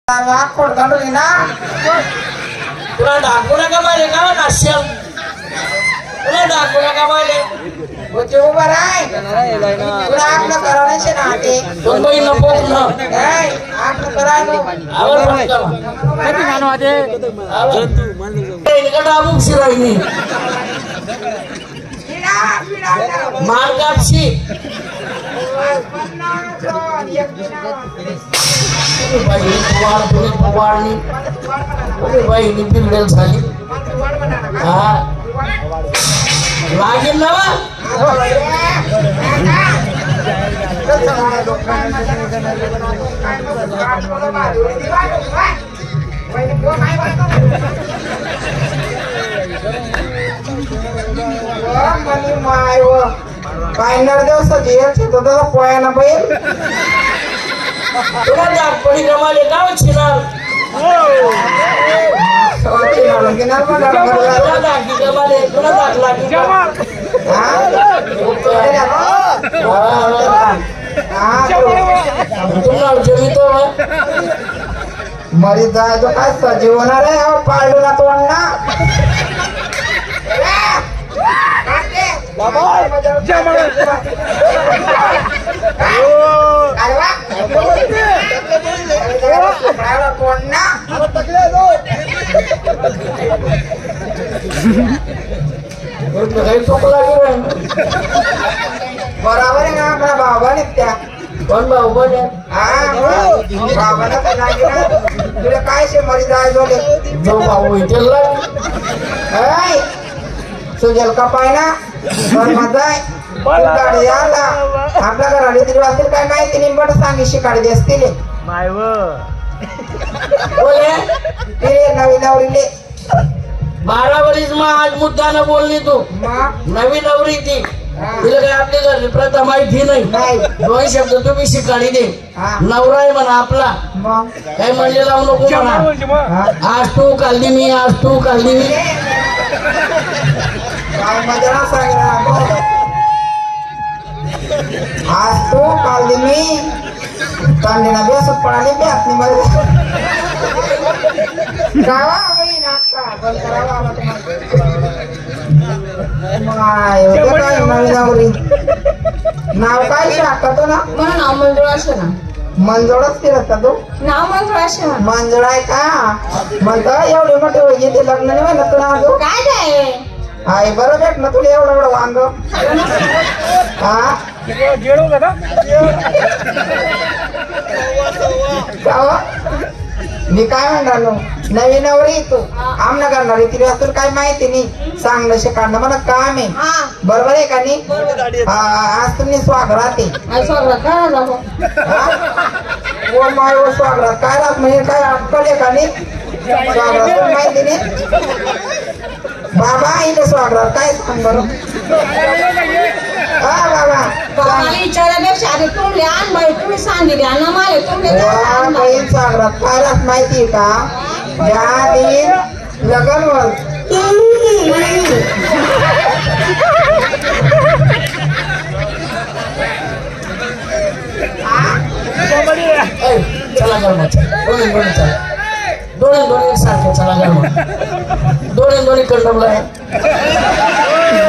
आखोड काढून ना तुला दाखवू नका मारे का नाश्याल तुला दाखवू नका मारे होते उभा राय तुला आपलं करायचे ना ते दोन बाई नको ना नाही आपलं करायलो आवड किती मानवा दे जंतू मानले इकडे अमुक शिरायनी मार कापशी बाईनी बिघडेल झाली हा लागेल ना काय नरदेवसाची यायची पोयाना बैल तुला दाखपणी कमाले गाव छिनार तुला दाखला तुला जमितो मरी जाय तो काय सजीव होणार आहे पाळलो ना तो अण्णा बराबर आहे ना आपला बाबा निघत्या कोण भाऊ पण बाबाला तुला काय शे मरी जाय जो भाऊ इथे सुजल का पाहिना गाडी आला आपल्या घराला तरी वाचतील काय माहिती निंबट सांगी शिकाडी असतील नवी नवरीले 12 वर्ष मग आज मुद्दानं बोलली तू नवी नवरी ती तिला काय आपल्या घरी प्रथा माहिती नाही दोन शब्द तुम्ही शिकाडी दे नवरा आहे म्हणा आपला काय म्हणजे लावू नको म्हणा आज तू काढली मी आज तू काढली मी आज तू काढली मी कांदेना बेसत पडाली मी आपली मध्ये गावा होई नाका बंद करावा नाव काय टाकतो ना मला नाव मंजुळा असे ना मंजुळाच फिरत तू नाव मंजुळा असे मंजुळा आहे का म्हणता एवढे मोठे होईल ते लग्न नाही म्हणत तुला अजून काय काय आहे बरं भेट ना तुला एवढं एवढं वांग हा मी काय म्हणणार नवी नवरी तू आमना करणारी तिला तुला काय माहिती नाही चांगलं शिकाणं मला काम आहे बरोबर आहे का नाही आज तुम्ही स्वागत आहे स्वागत काय राहत म्हणजे काय अक्कल आहे का नाही स्वागत माहिती नाही बाबा इथे स्वागत काय सांग बरं बाबा विचारण्यापेक्षा तुम्ही आण बाई तुम्ही सांगितले ना मला स्वागत काय राहत माहिती का ज्या दिन लगन चला गरम दोन्ही सारखे चला गरम दोन्ही कंडमला